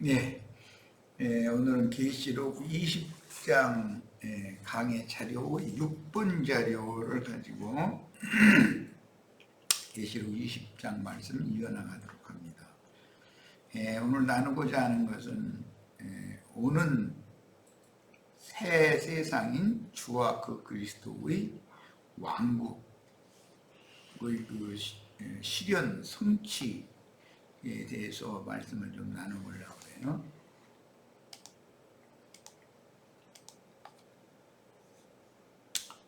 네, 오늘은 계시록 20장 강의 자료 6분 자료를 가지고 계시록 20장 말씀 이어나가도록 합니다. 오늘 나누고자 하는 것은 오는 새 세상인 주와 그 그리스도의 왕국의 그 실현 성취에 대해서 말씀을 좀 나눠보려고 해요.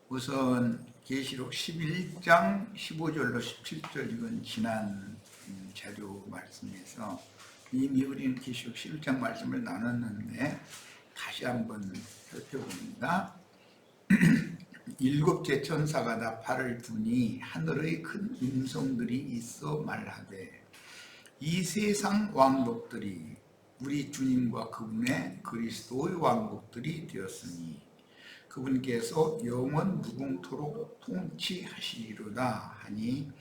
우선 계시록 11장 15절로 17절 이건 지난 자료 말씀에서 이미 우리는 계시록 11장 말씀을 나눴는데 다시 한번 살펴봅니다. 일곱째 천사가 다 팔을 두니 하늘의 큰 음성들이 있어 말하되 이 세상 왕국들이 우리 주님과 그분의 그리스도의 왕국들이 되었으니 그분께서 영원 무궁토록 통치하시리로다 하니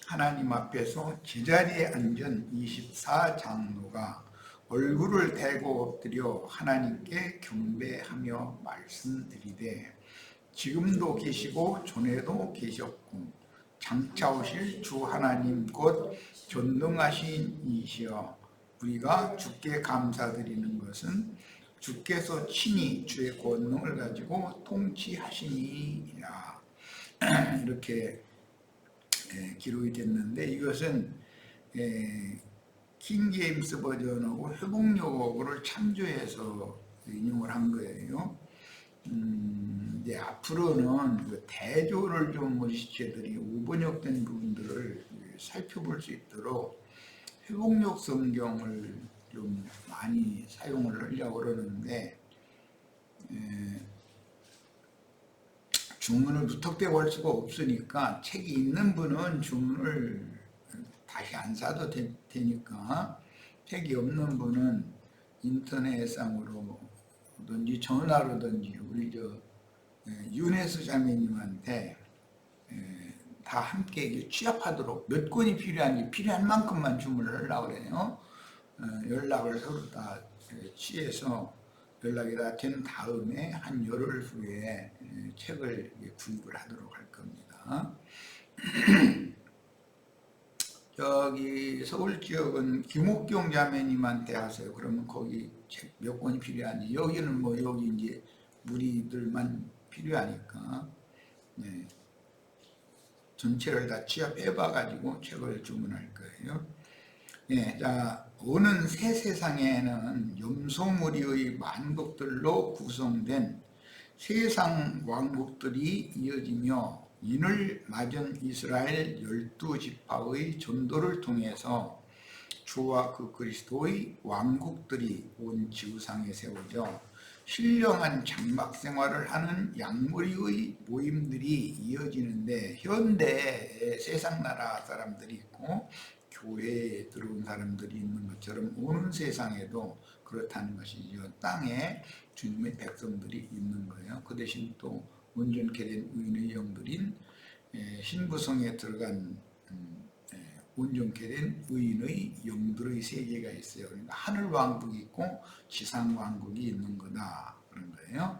하나님 앞에서 제자리에 앉은 24장로가 얼굴을 대고 엎드려 하나님께 경배하며 말씀드리되 지금도 계시고 전에도 계셨고 장차 오실 주 하나님 곧 전능하신 이시여 우리가 주께 감사드리는 것은 주께서 친히 주의 권능을 가지고 통치하시니라 이렇게 기록이 됐는데 이것은 킹제임스 버전하고 회복요구를 참조해서 인용을 한 거예요. 이제 앞으로는 그 대조를 좀 모시체들이 오번역된 부분들을 살펴볼 수 있도록 회복력 성경을 좀 많이 사용을 하려고 그러는데 주문을 무턱대고 할 수가 없으니까 책이 있는 분은 주문을 다시 안 사도 되니까 책이 없는 분은 인터넷상으로든지 전화로든지 우리 윤혜수 자매님한테 다 함께 취합하도록 몇 권이 필요한지 필요한 만큼만 주문을 하려고 그래요. 연락을 서로 다 취해서 연락이 다 된 다음에 한 열흘 후에 책을 구입을 하도록 할 겁니다. 저기 서울 지역은 김옥경 자매님한테 하세요. 그러면 거기 책 몇 권이 필요한지 여기는 뭐 여기 이제 무리들만 필요하니까 전체를 다 취합해봐가지고 책을 주문할 거예요. 자, 오는 새 세상에는 염소무리의 만국들로 구성된 세상 왕국들이 이어지며 이를 맞은 이스라엘 12지파의 전도를 통해서 주와 그 그리스도의 왕국들이 온 지구상에 세워져 신령한 장막 생활을 하는 양무리의 모임들이 이어지는데 현대 세상 나라 사람들이 있고 교회에 들어온 사람들이 있는 것처럼 오는 세상에도 그렇다는 것이죠. 땅에 주님의 백성들이 있는 거예요. 그 대신 또 온전케 된 의인의 영들인 신부성에 들어간 온전케 된 의인의 영들의 세계가 있어요. 그러니까 하늘 왕국이 있고 지상 왕국이 있는 거다 그런 거예요.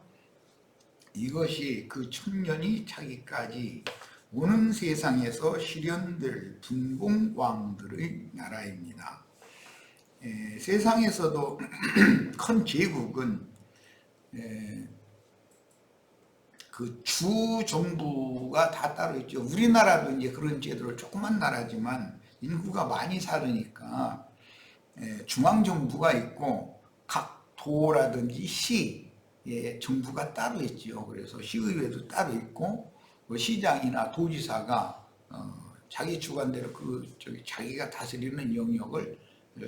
이것이 그 천년이 차기까지 오는 세상에서 실현될 분봉왕들의 나라입니다. 세상에서도 큰 제국은 그 주 정부가 다 따로 있죠. 우리나라도 이제 그런 제도를 조그만 나라지만 인구가 많이 살으니까 중앙 정부가 있고 각 도라든지 시의 정부가 따로 있죠. 그래서 시의회도 따로 있고 시장이나 도지사가 자기 주관대로 자기가 다스리는 영역을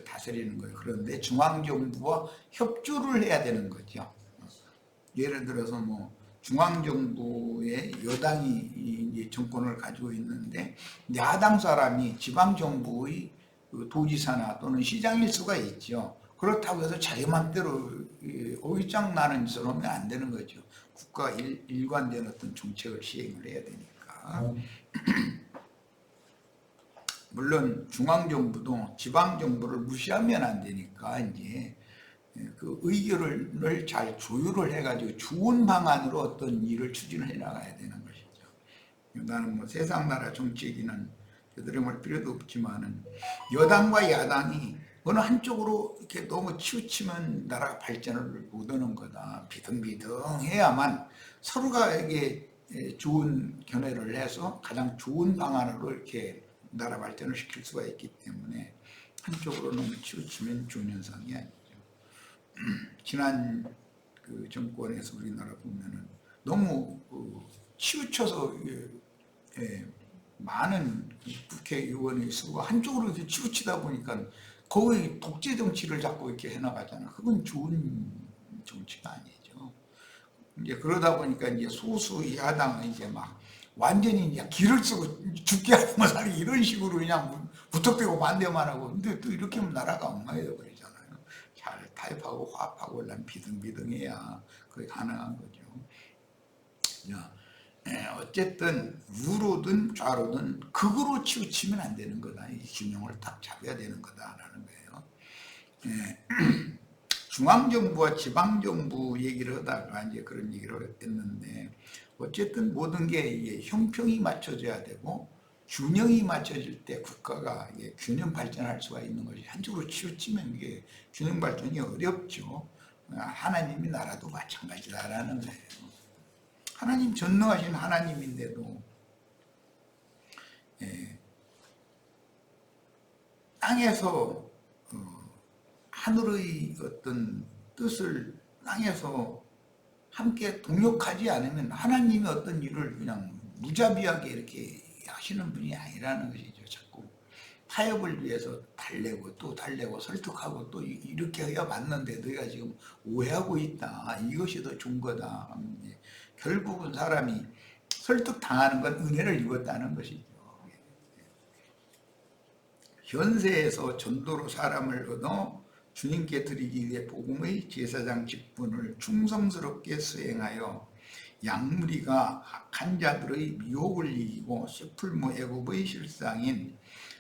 다스리는 거예요. 그런데 중앙 정부와 협조를 해야 되는 거죠. 예를 들어서 뭐 중앙 정부의 여당이 이제 정권을 가지고 있는데 야당 사람이 지방 정부의 도지사나 또는 시장일 수가 있죠. 그렇다고 해서 자기 맘대로 어깃장 나는 짓을 하면 안 되는 거죠. 국가가 일관된 어떤 정책을 시행을 해야 되니까. 물론 중앙정부도 지방정부를 무시하면 안 되니까 이제 그 의견을 잘 조율을 해가지고 좋은 방안으로 어떤 일을 추진해 나가야 되는 것이죠. 나는 뭐 세상 나라 정치 얘기는 되도록할 필요도 없지만은 여당과 야당이 어느 한쪽으로 이렇게 너무 치우치면 나라가 발전을 못하는 거다. 비등비등해야만 서로가 이게 좋은 견해를 해서 가장 좋은 방안으로 이렇게 나라 발전을 시킬 수가 있기 때문에 한쪽으로 너무 치우치면 좋은 현상이 아니죠. 지난 그 정권에서 우리나라 보면은 너무 치우쳐서 많은 국회의원의 수가 한쪽으로 이렇게 치우치다 보니까 거의 독재 정치를 자꾸 이렇게 해나가잖아. 그건 좋은 정치가 아니죠. 이제 그러다 보니까 이제 소수 야당은 이제 막 완전히 이제 기를 쓰고 죽게 하면 살이 이런 식으로 그냥 무턱대고 반대만 하고, 근데 또 이렇게 하면 나라가 엉망이 되버리잖아요. 잘 타협하고 화합하고 난 비등비등해야 그게 가능한 거죠. 어쨌든 우로든 좌로든 극으로 치우치면 안 되는 거다. 이 균형을 딱 잡아야 되는 거다라는 거예요. 중앙정부와 지방정부 얘기를 하다가 이제 그런 얘기를 했는데, 어쨌든 모든 게 형평이 맞춰져야 되고 균형이 맞춰질 때 국가가 균형 발전할 수가 있는 것이, 한쪽으로 치우치면 이게 균형 발전이 어렵죠. 하나님이 나라도 마찬가지다라는 거예요. 하나님 전능하신 하나님인데도 땅에서 하늘의 어떤 뜻을 땅에서 함께 동역하지 않으면 하나님이 어떤 일을 그냥 무자비하게 이렇게 하시는 분이 아니라는 것이죠. 자꾸 타협을 위해서 달래고 또 달래고 설득하고 또 이렇게 해야 맞는데 너희가 지금 오해하고 있다. 이것이 더 좋은 거다. 결국은 사람이 설득당하는 건 은혜를 입었다는 것이죠. 현세에서 전도로 사람을 얻어 주님께 드리기 위해 복음의 제사장 직분을 충성스럽게 수행하여 양무리가 악한 자들의 미혹을 이기고 쇠풀무 애굽의 실상인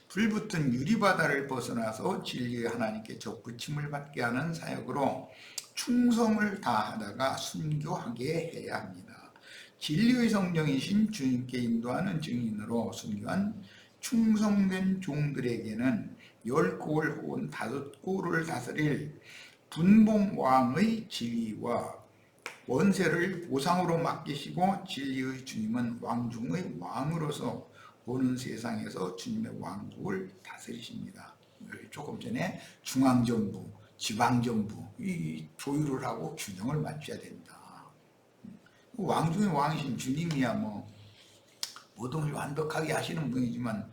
불붙은 유리바다를 벗어나서 진리의 하나님께 접붙임을 받게 하는 사역으로 충성을 다하다가 순교하게 해야 합니다. 진리의 성령이신 주님께 인도하는 증인으로 순교한 충성된 종들에게는 10골 혹은 5골을 다스릴 분봉왕의 지위와 원세를 보상으로 맡기시고, 진리의 주님은 왕중의 왕으로서 오는 세상에서 주님의 왕국을 다스리십니다. 조금 전에 중앙정부, 지방정부 이 조율을 하고 균형을 맞춰야 된다. 왕중의 왕이신 주님이야 뭐 모든 걸 완벽하게 하시는 분이지만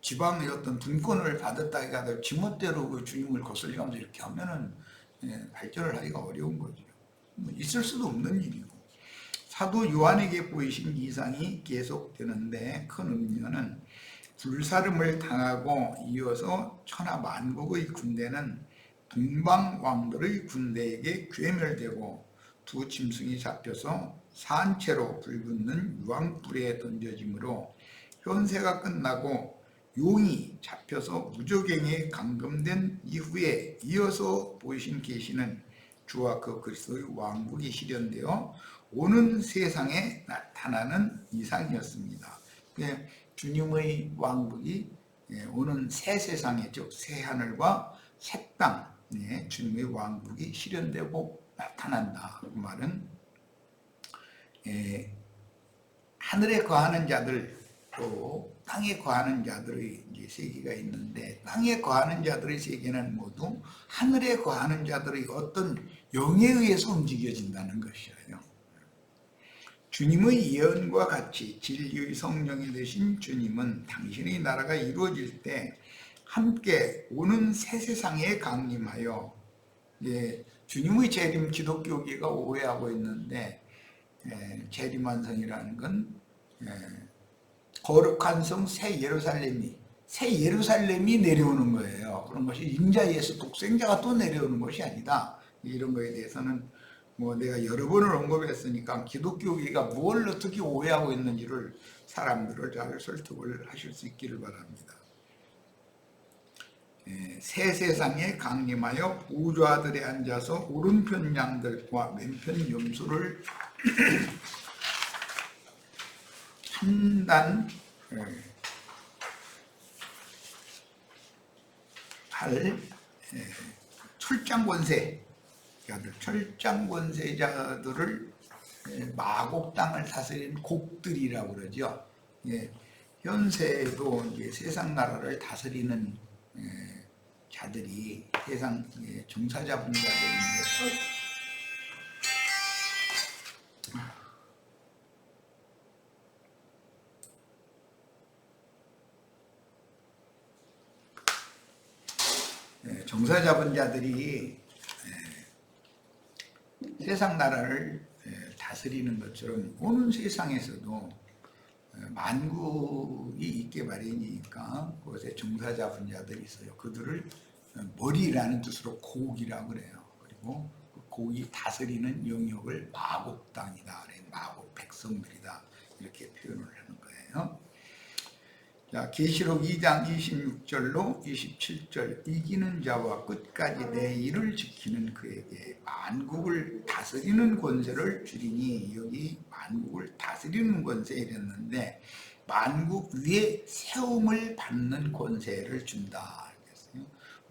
지방의 어떤 분권을 받았다 해도 지멋대로 그 주님을 거슬리면서 이렇게 하면은 발전을 하기가 어려운 거죠. 있을 수도 없는 일이고, 사도 요한에게 보이신 이상이 계속되는데 큰 의미는 불사름을 당하고 이어서 천하 만국의 군대는 동방 왕들의 군대에게 괴멸되고 두 짐승이 잡혀서 산채로 불붙는 유황불에 던져지므로 현세가 끝나고 용이 잡혀서 무저갱에 감금된 이후에 이어서 보이신 계시는 주와 그 그리스도의 왕국이 실현되어 오는 세상에 나타나는 이상이었습니다. 주님의 왕국이 오는 새 세상에, 즉 새 하늘과 새 땅에 주님의 왕국이 실현되고 나타난다. 그 말은 하늘에 거하는 자들 또 땅에 거하는 자들의 이제 세계가 있는데, 땅에 거하는 자들의 세계는 모두 하늘에 거하는 자들의 어떤 영에 의해서 움직여진다는 것이에요. 주님의 예언과 같이 진리의 성령이 되신 주님은 당신의 나라가 이루어질 때 함께 오는 새 세상에 강림하여, 주님의 재림, 기독교계가 오해하고 있는데 재림환성이라는 건 거룩한 성 새 예루살렘이 내려오는 거예요. 그런 것이 인자 예수 독생자가 또 내려오는 것이 아니다. 이런 거에 대해서는 뭐 내가 여러 번을 언급했으니까 기독교계가 뭘 어떻게 오해하고 있는지를 사람들을 잘 설득을 하실 수 있기를 바랍니다. 새 세상에 강림하여 보좌들에 앉아서 오른편 양들과 왼편 염소를 판단할 철장 권세자들을 마곡 땅을 다스린 곡들이라고 그러죠. 현세도 이제 세상 나라를 다스리는 자들이 세상 종사 잡은 자들인데 종사 잡은 자들이 세상 나라를 다스리는 것처럼 오는 세상에서도 만국이 있게 마련이니까 그것에 종사 잡은 자들이 있어요. 그들을 머리라는 뜻으로 곡이라고 그래요. 그리고 그 곡이 다스리는 영역을 마곡 땅이다, 마곡 백성들이다 이렇게 표현을 하는 거예요. 자, 계시록 2장 26절로 27절 이기는 자와 끝까지 내 일을 지키는 그에게 만국을 다스리는 권세를 주리니 여기 만국을 다스리는 권세 이랬는데 만국 위에 세움을 받는 권세를 준다.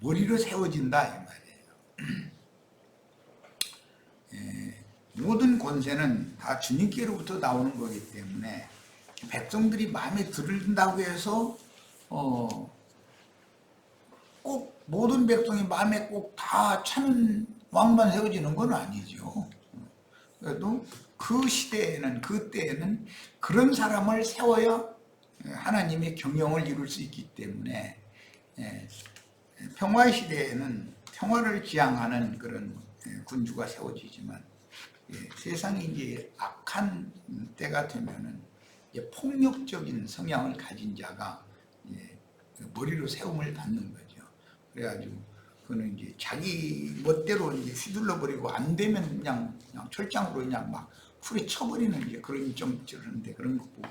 머리로 세워진다 이 말이에요. 모든 권세는 다 주님께로부터 나오는 거기 때문에 백성들이 마음에 들는다고 해서 꼭 모든 백성이 마음에 꼭 다 차는 왕만 세워지는 건 아니죠. 그래도 그 시대에는 그때에는 그런 사람을 세워야 하나님의 경영을 이룰 수 있기 때문에 평화의 시대에는 평화를 지향하는 그런 군주가 세워지지만 세상이 이제 악한 때가 되면은 폭력적인 성향을 가진 자가 머리로 세움을 받는 거죠. 그래가지고 그는 이제 자기 멋대로 이제 휘둘러 버리고 안 되면 그냥 철장으로 그냥 막 풀에 쳐버리는 이제 그런 정치를 하는데 그런 거 보고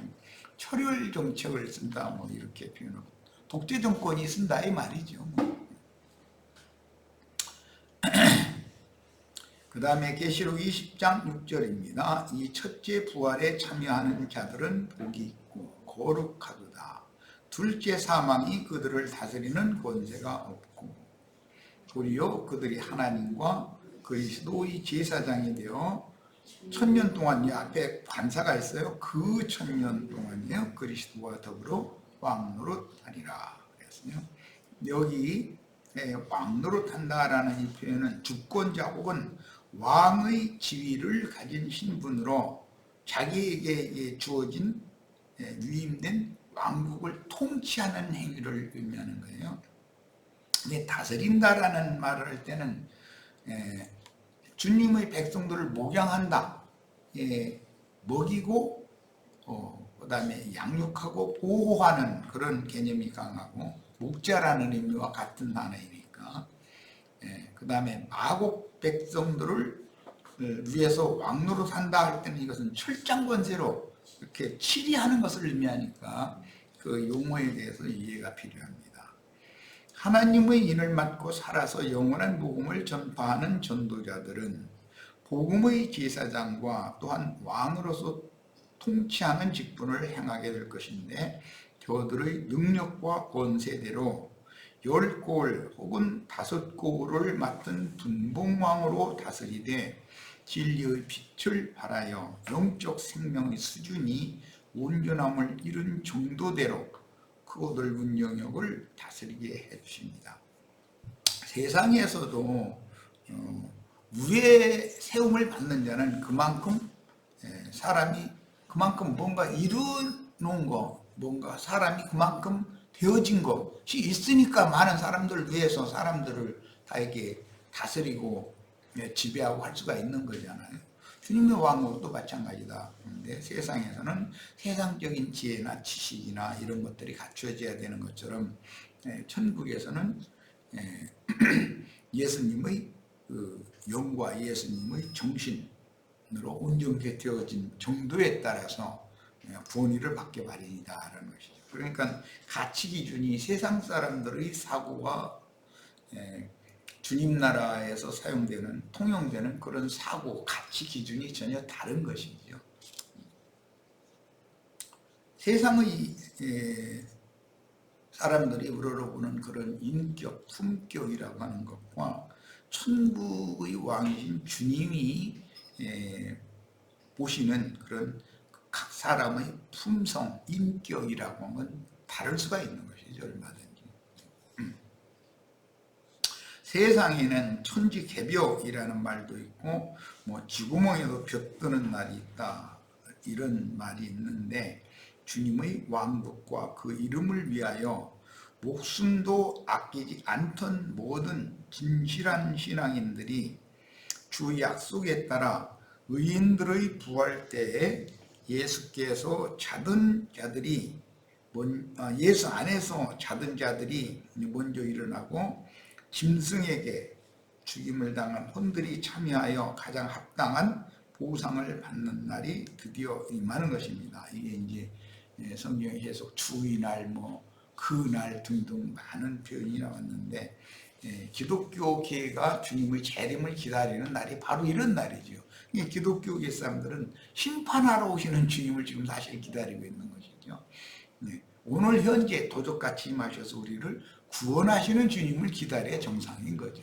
철혈 정책을 쓴다 뭐 이렇게 표현하고 독재 정권이 쓴다 이 말이죠. 그 다음에 계시록 20장 6절입니다. 이 첫째 부활에 참여하는 자들은 복이 있고 거룩하도다. 둘째 사망이 그들을 다스리는 권세가 없고 도리어 그들이 하나님과 그리스도의 제사장이 되어 1000년 동안 이 앞에 관사가 있어요. 그 1000년 동안이요 그리스도와 더불어 왕노릇하리라 그랬어요. 여기 왕노릇한다라는 이 표현은 주권자 혹은 왕의 지위를 가진 신분으로 자기에게 주어진 위임된 왕국을 통치하는 행위를 의미하는 거예요. 근데 다스린다라는 말을 할 때는 주님의 백성들을 목양한다, 먹이고 그 다음에 양육하고 보호하는 그런 개념이 강하고 목자라는 의미와 같은 단어이니까 그 다음에 마곡 백성들을 위해서 왕노릇 한다 할 때는 이것은 철장 권세로 이렇게 치리하는 것을 의미하니까 그 용어에 대해서 이해가 필요합니다. 하나님의 인을 맡고 살아서 영원한 복음을 전파하는 전도자들은 복음의 제사장과 또한 왕으로서 통치하는 직분을 행하게 될 것인데 그들의 능력과 권세대로 10골 혹은 5골을 맡은 분봉왕으로 다스리되 진리의 빛을 발하여 영적 생명의 수준이 온전함을 이룬 정도대로 크고 넓은 영역을 다스리게 해주십니다. 세상에서도 위에 세움을 받는 자는 그만큼 사람이 그만큼 뭔가 이루는 거, 뭔가 사람이 그만큼 되어진 것이 있으니까 많은 사람들을 위해서 사람들을 다 이렇게 다스리고 지배하고 할 수가 있는 거잖아요. 주님의 왕으로도 마찬가지다. 그런데 세상에서는 세상적인 지혜나 지식이나 이런 것들이 갖춰져야 되는 것처럼 천국에서는 예수님의 그 영과 예수님의 정신으로 온전케 되어진 정도에 따라서 구원의를 받게 마련이다라는 것이죠. 그러니까 가치 기준이 세상 사람들의 사고가 주님 나라에서 사용되는 통용되는 그런 사고 가치 기준이 전혀 다른 것이죠. 세상의 사람들이 우러러보는 그런 인격, 품격이라고 하는 것과 천국의 왕이신 주님이 보시는 그런 각 사람의 품성, 인격이라고 하면 다를 수가 있는 것이죠. 얼마든지. 세상에는 천지개벽이라는 말도 있고 뭐 쥐구멍에도 볕 뜨는 날이 있다 이런 말이 있는데, 주님의 왕국과 그 이름을 위하여 목숨도 아끼지 않던 모든 진실한 신앙인들이 주 약속에 따라 의인들의 부활 때에 예수께서 자던 자들이 예수 안에서 자던 자들이 먼저 일어나고 짐승에게 죽임을 당한 혼들이 참여하여 가장 합당한 보상을 받는 날이 드디어 임하는 것입니다. 이게 이제 성경 해석 주의날, 그날 등등 많은 표현이 나왔는데, 기독교계가 주님의 재림을 기다리는 날이 바로 이런 날이죠. 기독교계 사람들은 심판하러 오시는 주님을 지금 사실 기다리고 있는 것이죠. 오늘 현재 도적같이 임하셔서 우리를 구원하시는 주님을 기다려야 정상인 거죠.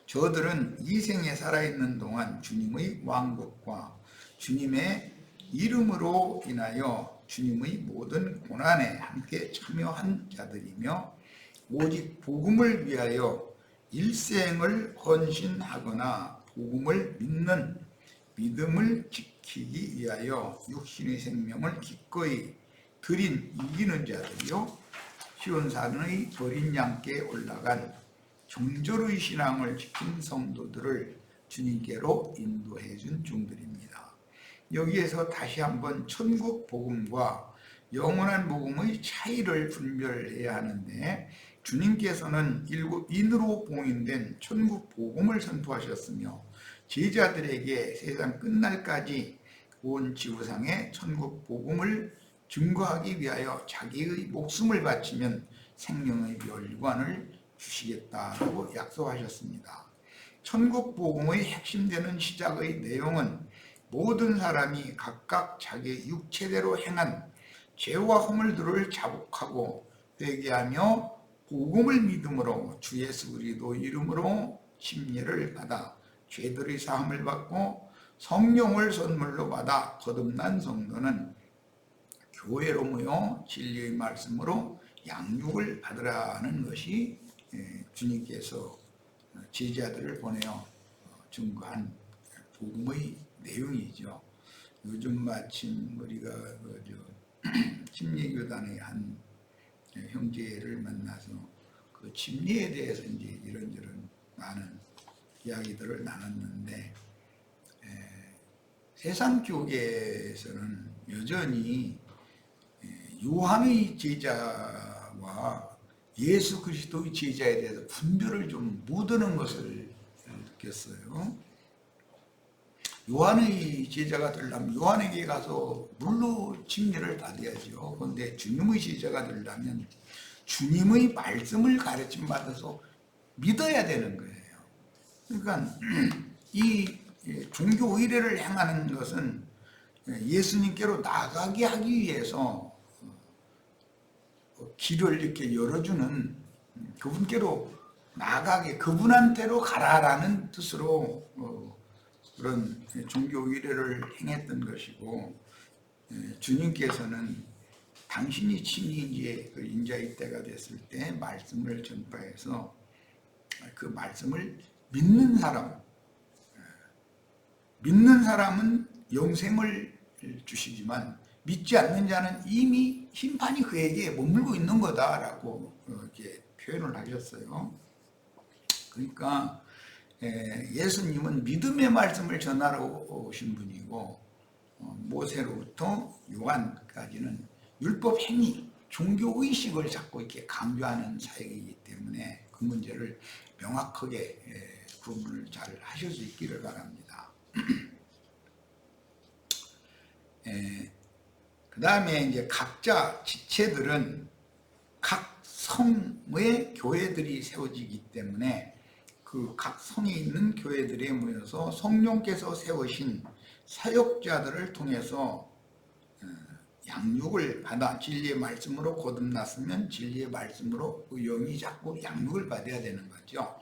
저들은 이 생에 살아있는 동안 주님의 왕국과 주님의 이름으로 인하여 주님의 모든 고난에 함께 참여한 자들이며, 오직 복음을 위하여 일생을 헌신하거나 복음을 믿는 믿음을 지키기 위하여 육신의 생명을 기꺼이 드린 이기는 자들이요, 시온산의 버린 양께 올라간 정절의 신앙을 지킨 성도들을 주님께로 인도해 준 종들입니다. 여기에서 다시 한번 천국 복음과 영원한 복음의 차이를 분별해야 하는데, 주님께서는 인으로 봉인된 천국 복음을 선포하셨으며 제자들에게 세상 끝날까지 온 지구상에 천국 복음을 증거하기 위하여 자기의 목숨을 바치면 생명의 멸관을 주시겠다라고 약속하셨습니다. 천국 복음의 핵심되는 시작의 내용은 모든 사람이 각각 자기 육체대로 행한 죄와 허물들을 자복하고 회개하며 복음을 믿음으로 주 예수 그리스도 이름으로 침례를 받아 죄들의 사함을 받고 성령을 선물로 받아 거듭난 성도는 교회로 모여 진리의 말씀으로 양육을 받으라는 것이 주님께서 제자들을 보내어 증거한 복음의 내용이죠. 요즘 마침 우리가 침례교단의 한 형제를 만나서 그 침례에 대해서 이제 이런저런 많은 이야기들을 나눴는데, 세상 교계에서는 여전히 요한의 제자와 예수 그리스도의 제자에 대해서 분별을 좀 못하는 것을 느꼈어요. 요한의 제자가 되려면 요한에게 가서 물로 침례를 받아야죠. 그런데 주님의 제자가 되려면 주님의 말씀을 가르침 받아서 믿어야 되는 거예요. 그러니까 이 종교 의례를 행하는 것은 예수님께로 나가게 하기 위해서 길을 이렇게 열어주는, 그분께로 나가게, 그분한테로 가라라는 뜻으로 그런 종교 의례를 행했던 것이고, 주님께서는 당신이 친히 이제 그 인자의 때가 됐을 때 말씀을 전파해서 그 말씀을 믿는 사람은 영생을 주시지만 믿지 않는 자는 이미 심판이 그에게 머물고 있는 거다라고 이렇게 표현을 하셨어요. 그러니까 예수님은 믿음의 말씀을 전하러 오신 분이고, 모세로부터 요한까지는 율법 행위, 종교 의식을 자꾸 이렇게 강조하는 사역이기 때문에 그 문제를 명확하게 구분을 잘 하실 수 있기를 바랍니다. 그 다음에 이제 각자 지체들은 각 성의 교회들이 세워지기 때문에 그 각 성에 있는 교회들에 모여서 성령께서 세우신 사역자들을 통해서 양육을 받아 진리의 말씀으로 거듭났으면 진리의 말씀으로 영이 자꾸 양육을 받아야 되는 거죠.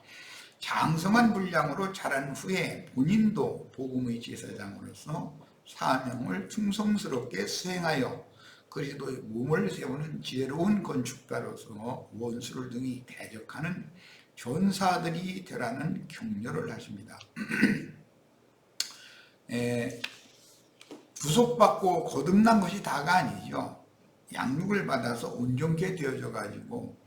장성한 분량으로 자란 후에 본인도 복음의 제사장으로서 사명을 충성스럽게 수행하여 그리스도의 몸을 세우는 지혜로운 건축가로서 원수를 등이 대적하는 전사들이 되라는 격려를 하십니다. 구속받고 거듭난 것이 다가 아니죠. 양육을 받아서 온전케 되어져 가지고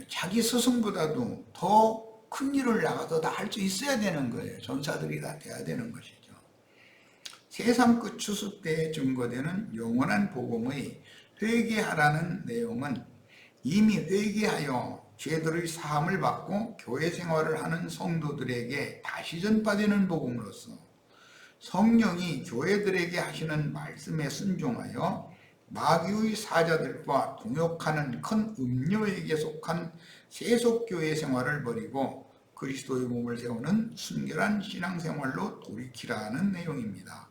자기 스승보다도 더 큰 일을 나가서 다 할 수 있어야 되는 거예요. 전사들이 다 돼야 되는 것이죠. 세상 끝 추수 때에 증거되는 영원한 복음의 회개하라는 내용은 이미 회개하여 죄들의 사함을 받고 교회 생활을 하는 성도들에게 다시 전파되는 복음으로서 성령이 교회들에게 하시는 말씀에 순종하여 마귀의 사자들과 동역하는 큰 음료에게 속한 세속교회 생활을 버리고 그리스도의 몸을 세우는 순결한 신앙생활로 돌이키라는 내용입니다.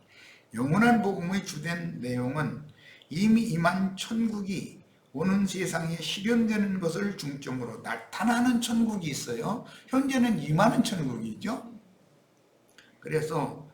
영원한 복음의 주된 내용은 이미 임한 천국이 오는 세상에 실현되는 것을 중점으로 나타나는 천국이 있어요. 현재는 임하는 천국이죠. 그래서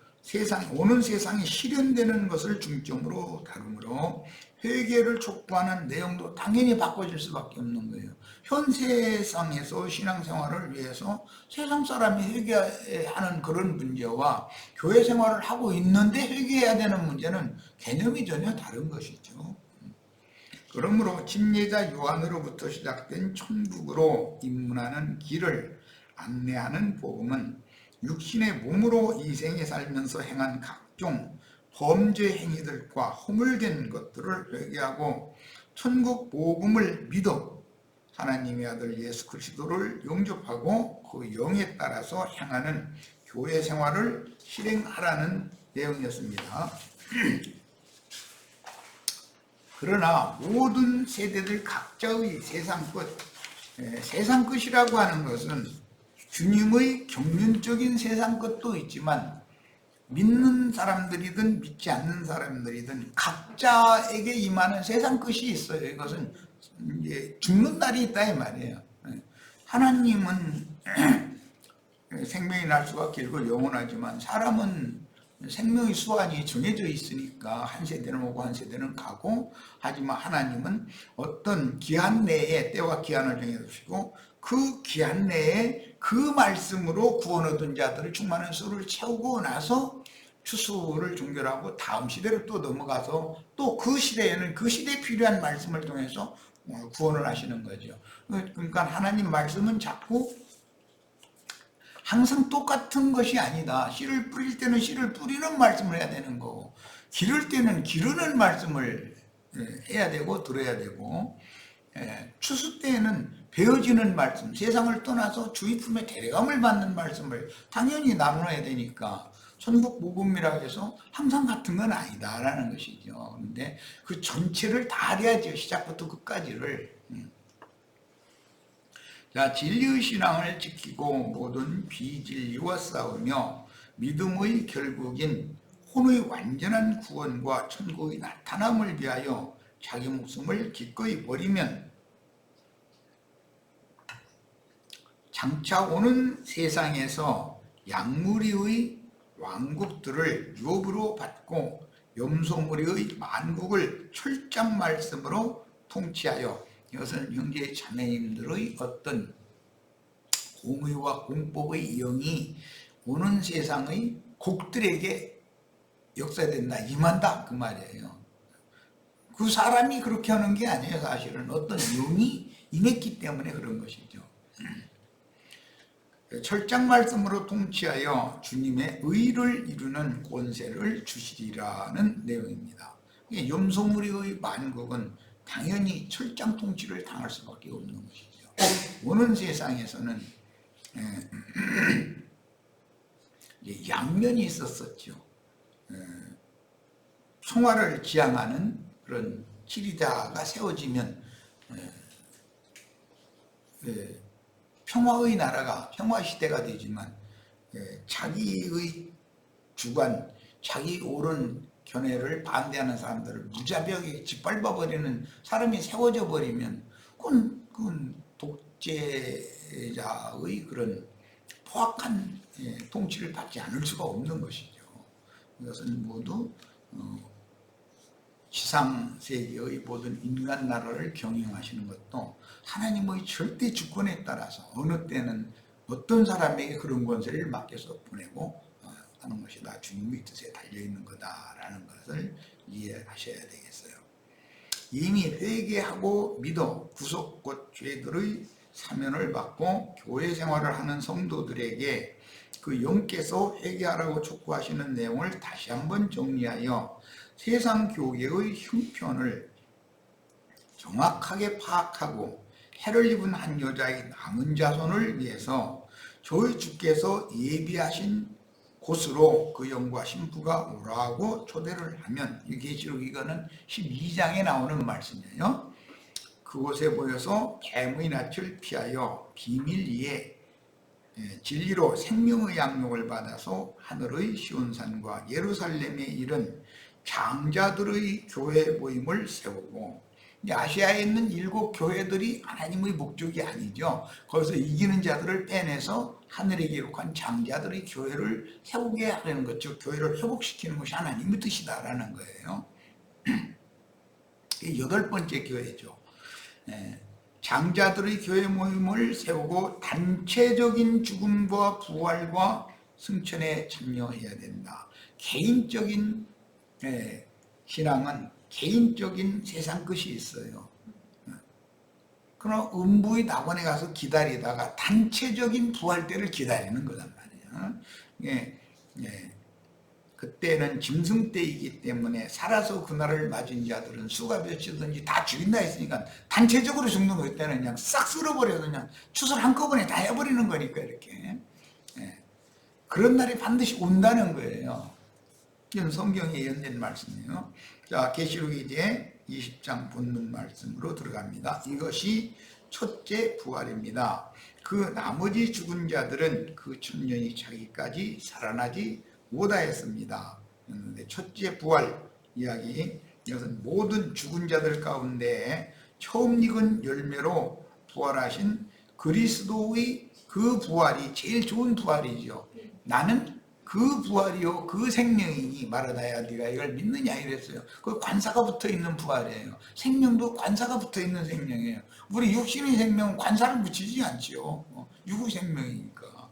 오는 세상에 실현되는 것을 중점으로 다루므로 회개를 촉구하는 내용도 당연히 바꿔질 수밖에 없는 거예요. 현 세상에서 신앙생활을 위해서 세상 사람이 회개하는 그런 문제와 교회 생활을 하고 있는데 회개해야 되는 문제는 개념이 전혀 다른 것이죠. 그러므로 침례자 요한으로부터 시작된 천국으로 입문하는 길을 안내하는 복음은 육신의 몸으로 이 생에 살면서 행한 각종 범죄 행위들과 허물된 것들을 회개하고 천국 복음을 믿어 하나님의 아들 예수 그리스도를 영접하고 그 영에 따라서 행하는 교회 생활을 실행하라는 내용이었습니다. 그러나 모든 세대들 각자의 세상 끝이라고 하는 것은 주님의 경륜적인 세상 끝도 있지만 믿는 사람들이든 믿지 않는 사람들이든 각자에게 임하는 세상 끝이 있어요. 이것은 이제 죽는 날이 있다 이 말이에요. 하나님은 생명이 날 수가 길고 영원하지만 사람은 생명의 수완이 정해져 있으니까 한 세대는 오고 한 세대는 가고, 하지만 하나님은 어떤 기한 내에 때와 기한을 정해두시고 그 기한 내에 그 말씀으로 구원 얻은 자들을 충만한 수를 채우고 나서 추수를 종결하고 다음 시대로 또 넘어가서 또 그 시대에는 그 시대에 필요한 말씀을 통해서 구원을 하시는 거죠. 그러니까 하나님 말씀은 자꾸 항상 똑같은 것이 아니다. 씨를 뿌릴 때는 씨를 뿌리는 말씀을 해야 되는 거고, 기를 때는 기르는 말씀을 해야 되고 들어야 되고, 추수 때에는 배어지는 말씀, 세상을 떠나서 주의 품에 데려감을 받는 말씀을 당연히 나눠야 되니까 천국 복음이라고 해서 항상 같은 건 아니다라는 것이죠. 그런데 그 전체를 다 알아야죠. 시작부터 끝까지를. 자, 진리의 신앙을 지키고 모든 비진리와 싸우며 믿음의 결국인 혼의 완전한 구원과 천국의 나타남을 위하여 자기 목숨을 기꺼이 버리면 장차 오는 세상에서 양무리의 왕국들을 유업으로 받고 염소무리의 만국을 철장 말씀으로 통치하여, 이것은 형제 자매님들의 어떤 공의와 공법의 영이 오는 세상의 곡들에게 역사된다, 임한다 그 말이에요. 그 사람이 그렇게 하는 게 아니에요. 사실은 어떤 영이 임했기 때문에 그런 것이죠. 철장 말씀으로 통치하여 주님의 의를 이루는 권세를 주시리라는 내용입니다. 염소무리의 만국은 당연히 철장 통치를 당할 수밖에 없는 것이죠. 오는 세상에서는 양면이 있었었죠. 총알을 지향하는 그런 지리자가 세워지면 평화의 나라가 평화 시대가 되지만 자기의 주관, 자기 옳은 견해를 반대하는 사람들을 무자비하게 짓밟아버리는 사람이 세워져 버리면 그건 독재자의 그런 포악한 통치를 받지 않을 수가 없는 것이죠. 이것은 모두 지상세계의 모든 인간 나라를 경영하시는 것도 하나님의 절대 주권에 따라서 어느 때는 어떤 사람에게 그런 권세를 맡겨서 보내고 하는 것이다. 주님의 뜻에 달려있는 거다라는 것을 이해하셔야 되겠어요. 이미 회개하고 믿어 구속 곧 죄들의 사면을 받고 교회 생활을 하는 성도들에게 그 영께서 회개하라고 촉구하시는 내용을 다시 한번 정리하여 세상 교계의 형편을 정확하게 파악하고 해를 입은 한 여자의 남은 자손을 위해서 저희 주께서 예비하신 곳으로 그 영과 신부가 오라고 초대를 하면, 이 계시록 이거는 12장에 나오는 말씀이에요. 그곳에 모여서 뱀의 낯을 피하여 비밀리에 진리로 생명의 양육을 받아서 하늘의 시온산과 예루살렘에 이른 장자들의 교회 모임을 세우고, 아시아에 있는 7 교회들이 하나님의 목적이 아니죠. 거기서 이기는 자들을 빼내서 하늘에 기록한 장자들의 교회를 세우게 하려는 거죠. 교회를 회복시키는 것이 하나님의 뜻이다라는 거예요. 8번째 교회죠. 장자들의 교회 모임을 세우고 단체적인 죽음과 부활과 승천에 참여해야 된다. 개인적인 신앙은 개인적인 세상 것이 있어요. 그럼 음부의 낙원에 가서 기다리다가 단체적인 부활 때를 기다리는 거란 말이에요. 그때는 짐승 때이기 때문에 살아서 그날을 맞은 자들은 수가 몇이든지 다 죽인다 했으니까 단체적으로 죽는 거, 그때는 그냥 싹 쓸어버려서 그냥 추설 한꺼번에 다 해버리는 거니까 이렇게 그런 날이 반드시 온다는 거예요. 이건 성경에 예언된 말씀이에요. 자, 계시록 이제 20장 본문 말씀으로 들어갑니다. 이것이 첫째 부활입니다. 그 나머지 죽은 자들은 그 천년이 차기까지 살아나지 못하였습니다. 첫째 부활 이야기, 이것은 모든 죽은 자들 가운데 처음 익은 열매로 부활하신 그리스도의 그 부활이 제일 좋은 부활이죠. 나는 그 부활이요 그 생명이니 말하다야 네가 이걸 믿느냐 이랬어요. 그 관사가 붙어있는 부활이에요. 생명도 관사가 붙어있는 생명이에요. 우리 육신의 생명은 관사를 붙이지 않지요. 육의 생명이니까.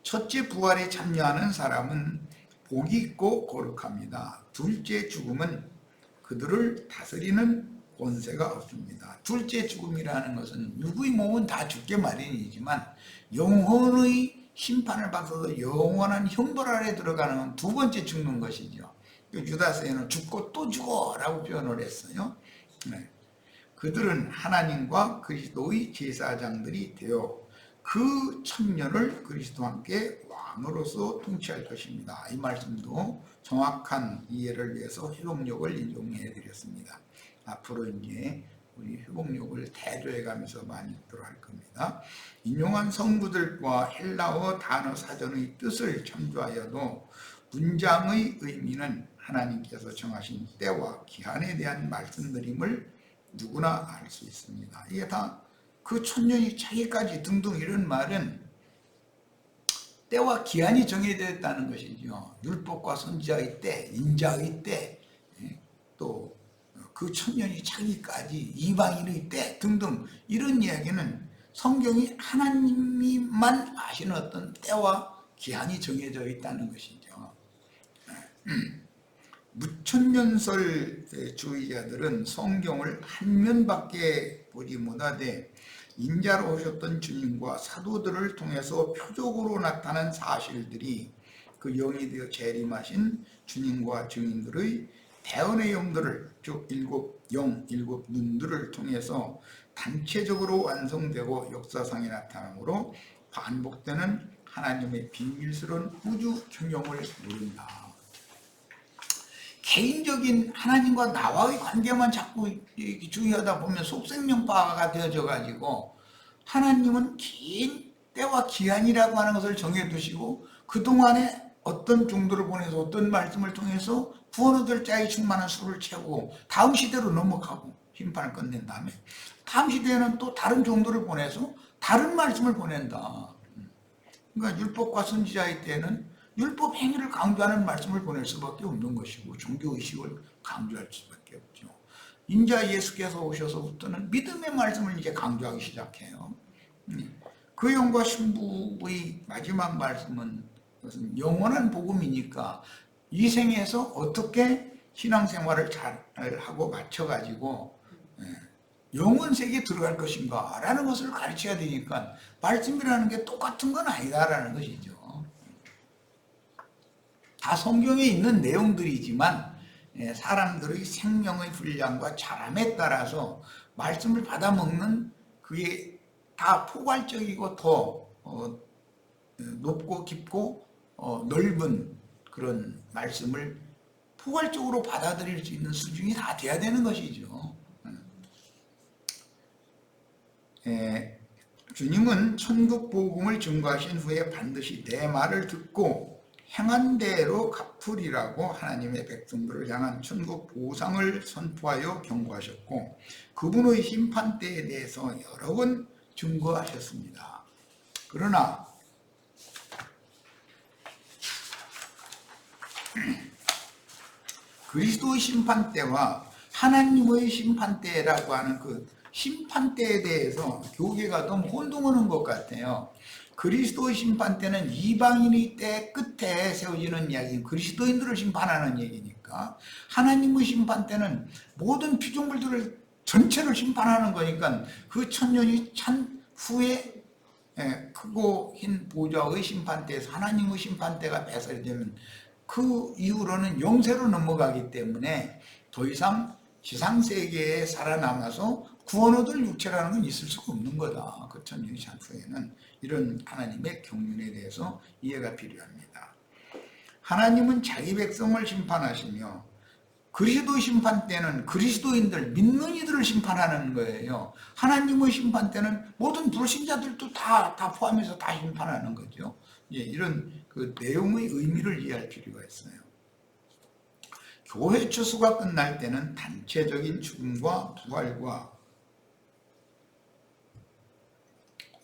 첫째 부활에 참여하는 사람은 복이 있고 거룩합니다. 둘째 죽음은 그들을 다스리는 권세가 없습니다. 둘째 죽음이라는 것은 육의 몸은 다 죽게 마련이지만 영혼의 심판을 받아서 영원한 형벌 아래 들어가는 두 번째 죽는 것이죠. 유다서에는 죽고 또 죽어라고 표현을 했어요. 그들은 하나님과 그리스도의 제사장들이 되어 그 천년을 그리스도와 함께 왕으로서 통치할 것입니다. 이 말씀도 정확한 이해를 위해서 회복력을 인용해 드렸습니다. 앞으로 이제 우리 회복력을 대조해 가면서 많이 읽도록 할 겁니다. 인용한 성구들과 헬라어 단어 사전의 뜻을 참조하여도 문장의 의미는 하나님께서 정하신 때와 기한에 대한 말씀드림을 누구나 알 수 있습니다. 이게 다 그 천년이 차기까지 등등 이런 말은 때와 기한이 정해져 있다는 것이죠. 율법과 선지자의 때, 인자의 때, 또 그 천년이 차기까지 이방인의 때 등등 이런 이야기는 성경이 하나님만 아시는 어떤 때와 기한이 정해져 있다는 것이죠. 무천년설 주의자들은 성경을 한 면밖에 보지 못하되 인자로 오셨던 주님과 사도들을 통해서 표적으로 나타난 사실들이 그 영이 되어 재림하신 주님과 증인들의 대언의 영들을, 즉 7 영, 7 눈들을 통해서 단체적으로 완성되고 역사상에 나타나므로 반복되는 하나님의 비밀스러운 우주 경영을 누린다. 개인적인 하나님과 나와의 관계만 자꾸 중요하다 보면 속생명파가 되어져 가지고 하나님은 긴 때와 기한이라고 하는 것을 정해두시고 그동안에 어떤 종들을 보내서 어떤 말씀을 통해서 구원 얻을 자의 충만한 수를 채우고 다음 시대로 넘어가고 심판을 끝낸 다음에 다음 시대에는 또 다른 종들을 보내서 다른 말씀을 보낸다. 그러니까 율법과 선지자의 때는 율법 행위를 강조하는 말씀을 보낼 수밖에 없는 것이고 종교의식을 강조할 수밖에 없죠. 인자 예수께서 오셔서부터는 믿음의 말씀을 이제 강조하기 시작해요. 그 영과 신부의 마지막 말씀은 그것은 영원한 복음이니까 이 생에서 어떻게 신앙생활을 잘 하고 맞춰가지고 영원 세계에 들어갈 것인가 라는 것을 가르쳐야 되니까 말씀이라는 게 똑같은 건 아니다라는 것이죠. 다 성경에 있는 내용들이지만 사람들의 생명의 분량과 자람에 따라서 말씀을 받아먹는 그게 다 포괄적이고 더 높고 깊고 넓은 그런 말씀을 포괄적으로 받아들일 수 있는 수준이 다 돼야 되는 것이죠. 주님은 천국 복음을 증거하신 후에 반드시 내 말을 듣고 행한 대로 갚으리라고 하나님의 백성들을 향한 천국 보상을 선포하여 경고하셨고 그분의 심판대에 대해서 여러 번 증거하셨습니다. 그러나 그리스도의 심판대와 하나님의 심판대라고 하는 그 심판대에 대해서 교계가 너무 혼동하는 것 같아요. 그리스도의 심판대는 이방인의 때 끝에 세워지는 이야기, 그리스도인들을 심판하는 얘기니까 하나님의 심판대는 모든 피조물들을 전체를 심판하는 거니까 그 천년이 찬 후에 크고 흰 보좌의 심판대에서 하나님의 심판대가 배설되면 그 이후로는 영세로 넘어가기 때문에 더 이상 지상세계에 살아남아서 구원 얻을 육체라는 건 있을 수가 없는 거다. 그 천년이 찬 후에는 이런 하나님의 경륜에 대해서 이해가 필요합니다. 하나님은 자기 백성을 심판하시며 그리스도 심판 때는 그리스도인들, 믿는 이들을 심판하는 거예요. 하나님의 심판 때는 모든 불신자들도 다 포함해서 다 심판하는 거죠. 이런 그 내용의 의미를 이해할 필요가 있어요. 교회 추수가 끝날 때는 단체적인 죽음과 부활과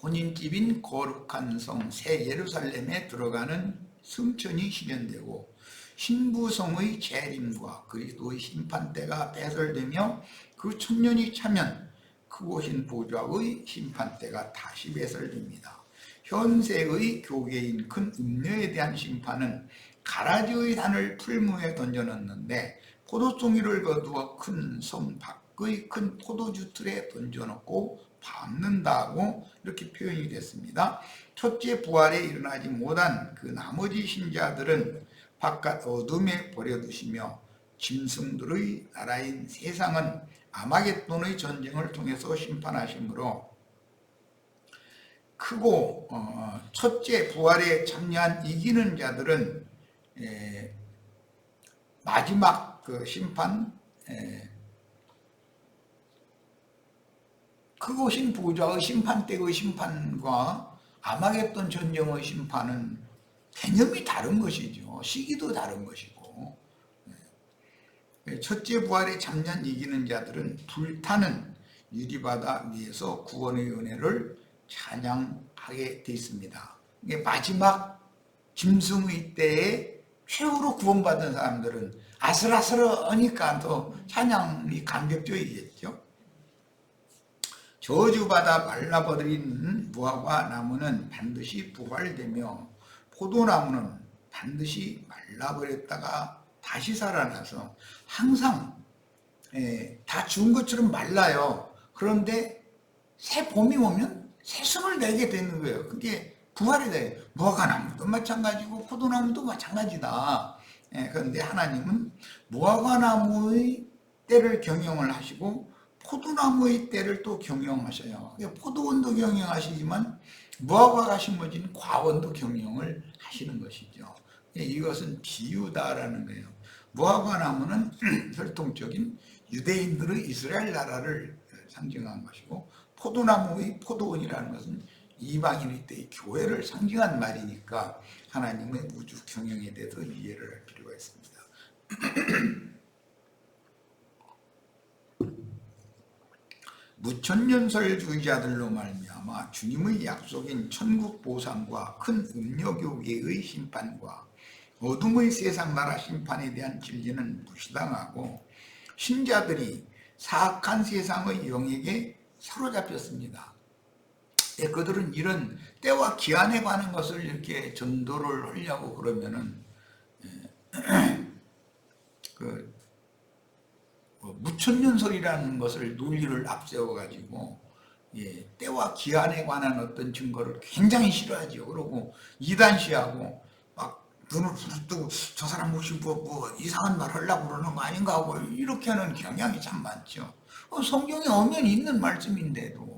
혼인집인 거룩한 성 새 예루살렘에 들어가는 승천이 실현되고 신부성의 재림과 그리스도의 심판대가 배설되며 그 천년이 차면 크고 흰 보좌의 심판대가 다시 배설됩니다. 현세의 교계인 큰 음녀에 대한 심판은 가라지의 단을 풀무에 던져넣는데 포도송이를 거두어 큰 섬 밖의 큰 포도주 틀에 던져놓고 밟는다고 이렇게 표현이 됐습니다. 첫째 부활에 일어나지 못한 그 나머지 신자들은 바깥 어둠에 버려두시며 짐승들의 나라인 세상은 아마겟돈의 전쟁을 통해서 심판하시므로 크고 첫째 부활에 참여한 이기는 자들은 마지막 그 심판 크고 흰 보좌의 심판대의 심판과 아마겟돈 전쟁의 심판은 개념이 다른 것이죠. 시기도 다른 것이고 첫째 부활에 참여한 이기는 자들은 불타는 유리바다 위에서 구원의 은혜를 찬양하게 되어 있습니다. 마지막 짐승의 때에 최후로 구원받은 사람들은 아슬아슬하니까 더 찬양이 감격적이겠죠. 저주받아 말라버린 무화과 나무는 반드시 부활되며 포도나무는 반드시 말라버렸다가 다시 살아나서 항상 다 죽은 것처럼 말라요. 그런데 새 봄이 오면 새순을 내게 되는 거예요. 그게 부활이 돼요. 무화과나무도 마찬가지고 포도나무도 마찬가지다. 그런데 하나님은 무화과나무의 때를 경영을 하시고 포도나무의 때를 또 경영하셔요. 포도원도 경영하시지만 무화과가 심어진 과원도 경영을 하시는 것이죠. 이것은 비유다라는 거예요. 무화과 나무는 혈통적인 유대인들의 이스라엘 나라를 상징한 것이고, 포도나무의 포도원이라는 것은 이방인의 때의 교회를 상징한 말이니까 하나님의 우주 경영에 대해서 이해를 할 필요가 있습니다. 무천년설주의자들로 말미암아 주님의 약속인 천국 보상과 큰 음녀교계의 심판과 어둠의 세상 나라 심판에 대한 진리는 무시당하고 신자들이 사악한 세상의 영에게 사로잡혔습니다. 그들은 이런 때와 기한에 관한 것을 이렇게 전도를 하려고 그러면은 무천년설이라는 것을 논리를 앞세워 가지고 때와 기한에 관한 어떤 증거를 굉장히 싫어하죠. 그러고 이단시하고 막 눈을 부릅뜨고 저 사람 혹시 뭐 이상한 말 하려고 그러는 거 아닌가 하고 이렇게 하는 경향이 참 많죠. 성경에 엄연히 있는 말씀인데도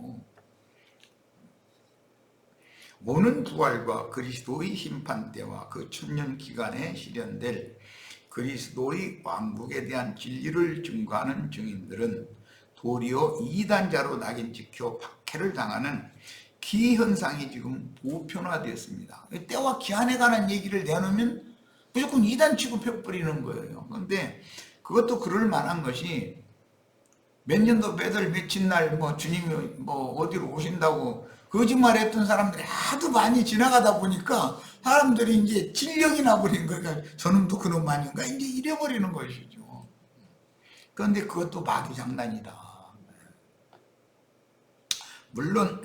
오는 부활과 그리스도의 심판 때와 그 천년 기간에 실현될 그리스도의 왕국에 대한 진리를 증거하는 증인들은 도리어 이단자로 낙인 찍혀 박해를 당하는 기현상이 지금 보편화되었습니다. 때와 기한에 관한 얘기를 내놓으면 무조건 이단 취급해버리는 거예요. 그런데 그것도 그럴 만한 것이 몇 년도 몇 월 며칠 날 주님이 어디로 오신다고 거짓말했던 사람들이 하도 많이 지나가다 보니까 사람들이 이제 진령이 나버린 거니까 저놈도 그놈 아닌가 이제 이래버리는 것이죠. 그런데 그것도 마귀 장난이다. 물론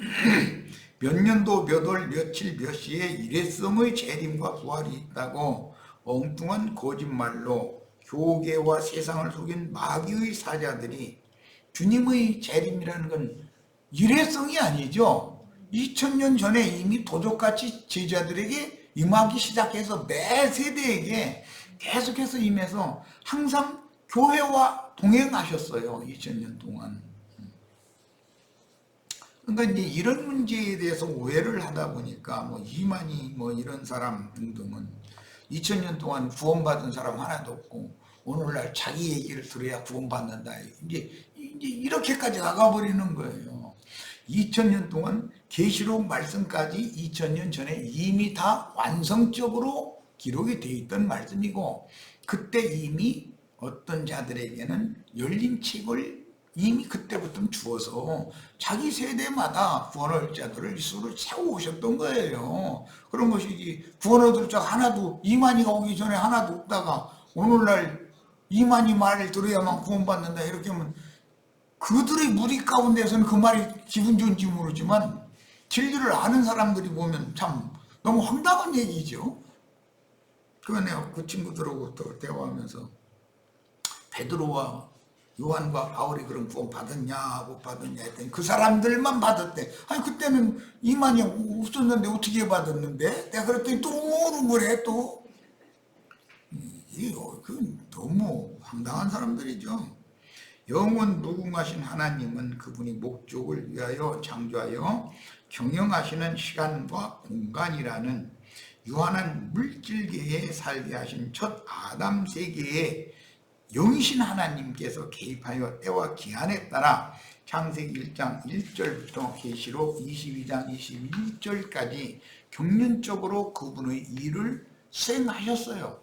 몇 년도 몇 월 며칠 몇 시에 일회성의 재림과 부활이 있다고 엉뚱한 거짓말로 교계와 세상을 속인 마귀의 사자들이 주님의 재림이라는 건 일회성이 아니죠. 2000년 전에 이미 도적같이 제자들에게 임하기 시작해서 매 세대에게 계속해서 임해서 항상 교회와 동행하셨어요. 2000년 동안. 그러니까 이제 이런 문제에 대해서 오해를 하다 보니까 이만희 이런 사람 등등은 2000년 동안 구원받은 사람 하나도 없고 오늘날 자기 얘기를 들어야 구원받는다. 이제 이렇게까지 나가버리는 거예요. 2000년 동안 계시록 말씀까지 2000년 전에 이미 다 완성적으로 기록이 되어 있던 말씀이고 그때 이미 어떤 자들에게는 열린 책을 이미 그때부터 주어서 자기 세대마다 구원할 자들을 스스로 세워오셨던 거예요. 그런 것이지 구원 얻을 자가 하나도 이만희가 오기 전에 하나도 없다가 오늘날 이만희 말을 들어야만 구원받는다 이렇게 하면 그들의 무리 가운데서는 그 말이 기분 좋은지 모르지만 진리를 아는 사람들이 보면 참 너무 황당한 얘기죠. 그거 내가 그 친구들하고 또 대화하면서 베드로와 요한과 바울이 그럼 구원 받았냐 못 받았냐 했더니 그 사람들만 받았대. 아니 그때는 이만이 없었는데 어떻게 받았는데? 내가 그랬더니 또 뭐래 또. 그 너무 황당한 사람들이죠. 영원 무궁하신 하나님은 그분이 목적을 위하여 창조하여 경영하시는 시간과 공간이라는 유한한 물질계에 살게 하신 첫 아담 세계에 영이신 하나님께서 개입하여 때와 기한에 따라 창세기 1장 1절부터 계시록 22장 21절까지 경륜적으로 그분의 일을 수행하셨어요.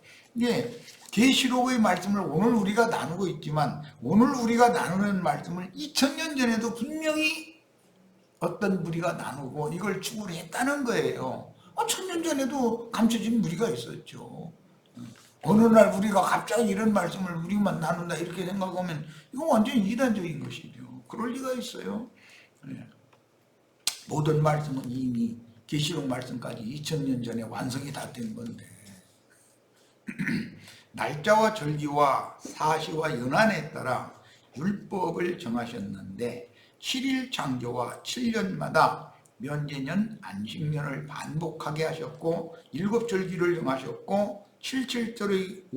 계시록의 말씀을 오늘 우리가 나누고 있지만 오늘 우리가 나누는 말씀을 2000년 전에도 분명히 어떤 무리가 나누고 이걸 추구를 했다는 거예요. 1000년 전에도 감춰진 무리가 있었죠. 어느 날 우리가 갑자기 이런 말씀을 우리만 나눈다 이렇게 생각하면 이건 완전히 이단적인 것이죠. 그럴 리가 있어요. 모든 말씀은 이미 계시록 말씀까지 2000년 전에 완성이 다 된 건데 날짜와 절기와 사시와 연한에 따라 율법을 정하셨는데 7일 창조와 7년마다 면제년 안식년을 반복하게 하셨고 7절기를 정하셨고 77절의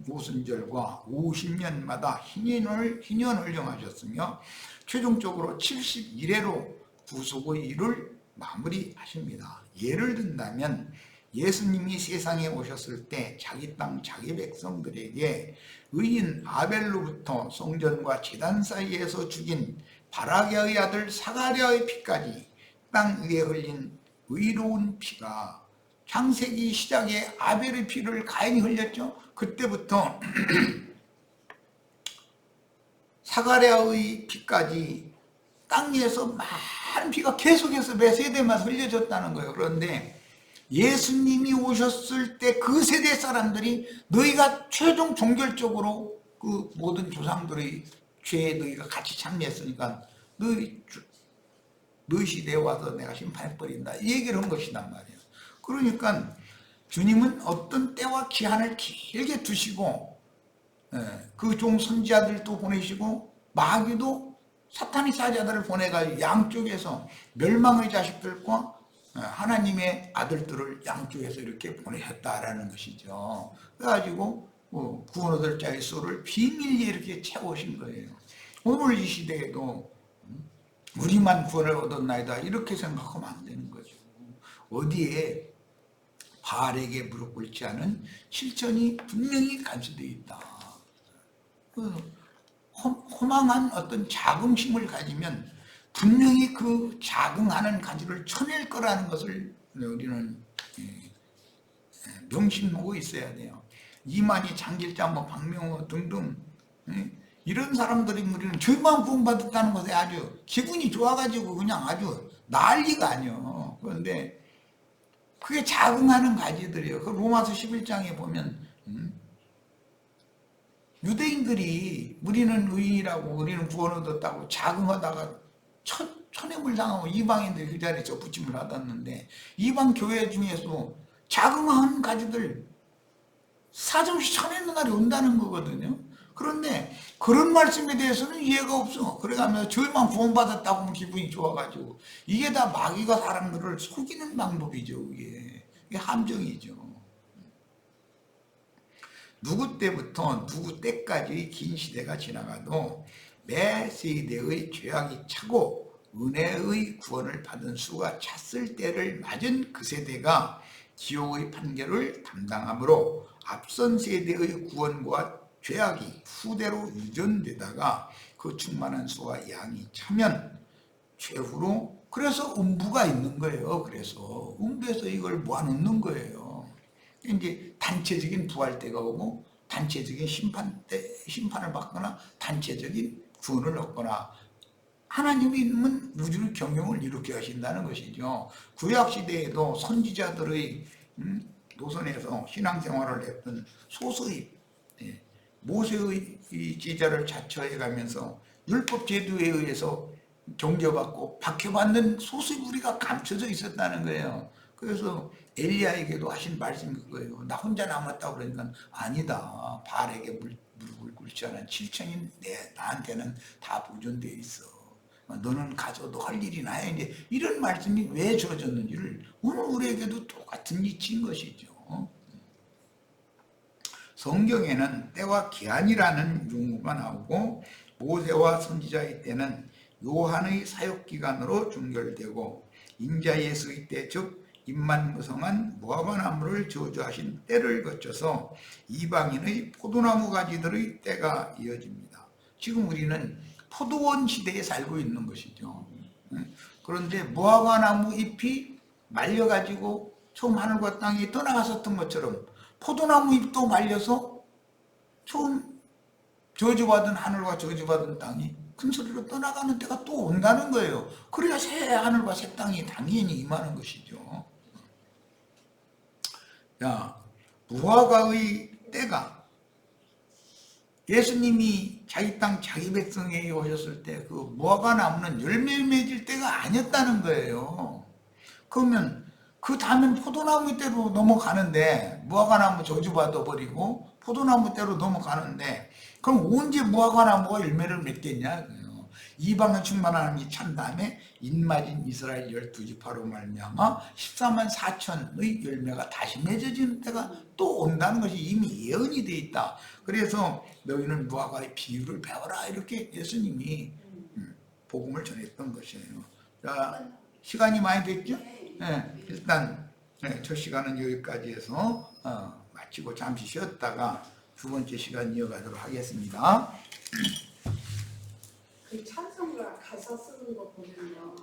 오순절과 50년마다 희년을 정하셨으며 최종적으로 71회로 구속의 일을 마무리하십니다. 예를 든다면 예수님이 세상에 오셨을 때 자기 땅 자기 백성들에게 의인 아벨로부터 성전과 제단 사이에서 죽인 바라게의 아들 사가랴의 피까지 땅 위에 흘린 의로운 피가, 창세기 시작에 아벨의 피를 가인이 흘렸죠. 그때부터 사가랴의 피까지 땅 위에서 많은 피가 계속해서 매 세대마다 흘려졌다는 거예요. 그런데 예수님이 오셨을 때 그 세대 사람들이 너희가 최종 종결적으로 그 모든 조상들의 죄에 너희가 같이 참여했으니까 너희 시대에 와서 내가 심판해버린다, 이 얘기를 한 것이란 말이에요. 그러니까 주님은 어떤 때와 기한을 길게 두시고 그 종 선지자들도 보내시고 마귀도 사탄의 사자들을 보내가지고 양쪽에서 멸망의 자식들과 하나님의 아들들을 양쪽에서 이렇게 보내셨다라는 것이죠. 그래가지고 구원 얻을 자의 수를 비밀리에 이렇게 채우신 거예요. 오늘 이 시대에도 우리만 구원을 얻었나이다 이렇게 생각하면 안 되는 거죠. 어디에 바알에게 무릎 꿇지 않은 실천이 분명히 감춰되어 있다. 허망한 어떤 자긍심을 가지면 분명히 그 자긍하는 가지를 쳐낼 거라는 것을 우리는 명심하고 있어야 돼요. 이만희, 장길자, 박명호 등등 이런 사람들이 우리는 죄만 구원받았다는 것에 아주 기분이 좋아가지고 그냥 아주 난리가 아니요. 그런데 그게 자긍하는 가지들이에요. 그 로마서 11장에 보면 유대인들이 우리는 의인이라고 우리는 구원 얻었다고 자긍하다가 천해물 당하고 이방인들이 그 자리에서 붙임을 받았는데 이방 교회 중에서 자긍한 가지들 사정시 쳐내는 날이 온다는 거거든요. 그런데 그런 말씀에 대해서는 이해가 없어. 그래가면서 저희만 구원받았다고 하면 기분이 좋아가지고 이게 다 마귀가 사람들을 속이는 방법이죠. 이게 함정이죠. 누구 때부터 누구 때까지 긴 시대가 지나가도 매 세대의 죄악이 차고 은혜의 구원을 받은 수가 찼을 때를 맞은 그 세대가 지옥의 판결을 담당하므로 앞선 세대의 구원과 죄악이 후대로 유전되다가 그 충만한 수와 양이 차면 최후로 그래서 음부가 있는 거예요. 그래서 음부에서 이걸 모아놓는 거예요. 이제 단체적인 부활 때가 오고 단체적인 심판을 받거나 단체적인 구원을 얻거나 하나님은 우주의 경영을 이렇게 하신다는 것이죠. 구약시대에도 선지자들의 노선에서 신앙생활을 했던 소수의 모세의 제자를 자처해가면서 율법 제도에 의해서 경계받고 박해받는 소수의 무리가 감춰져 있었다는 거예요. 그래서 엘리야에게도 하신 말씀이 그거예요. 나 혼자 남았다고 그러니까 아니다. 바알에게 무릎을 꿇지 않은 7천이 나한테는 다 보존되어 있어. 너는 가져도 할 일이 나야. 이제 이런 말씀이 왜 주어졌는지를 오늘 우리에게도 똑같은 이치인 것이죠. 성경에는 때와 기한이라는 용어가 나오고 모세와 선지자의 때는 요한의 사역기간으로 종결되고 인자 예수의 때 즉 입만무성한 무화과 나무를 저주하신 때를 거쳐서 이방인의 포도나무 가지들의 때가 이어집니다. 지금 우리는 포도원 시대에 살고 있는 것이죠. 그런데 무화과 나무 잎이 말려가지고 처음 하늘과 땅이 떠나갔었던 것처럼 포도나무 잎도 말려서 처음 저주받은 하늘과 저주받은 땅이 큰 소리로 떠나가는 때가 또 온다는 거예요. 그래야 새 하늘과 새 땅이 당연히 임하는 것이죠. 자, 무화과의 때가 예수님이 자기 땅 자기 백성에게 오셨을 때 그 무화과 나무는 열매 맺을 때가 아니었다는 거예요. 그러면 그 다음엔 포도나무 때로 넘어가는데 무화과 나무 저주받아 버리고 포도나무 때로 넘어가는데 그럼 언제 무화과 나무가 열매를 맺겠냐? 이방은 충만한 하나님이 찬 다음에 인맞은 이스라엘 12지파로 말미암아 14만 4천의 열매가 다시 맺어지는 때가 또 온다는 것이 이미 예언이 되어 있다. 그래서 너희는 무화과의 비유를 배워라 이렇게 예수님이 복음을 전했던 것이에요. 자, 시간이 많이 됐죠? 네, 일단 네, 첫 시간은 여기까지 해서 마치고 잠시 쉬었다가 두 번째 시간 이어가도록 하겠습니다. 그 찬송가 가사 쓰는 거 보면요.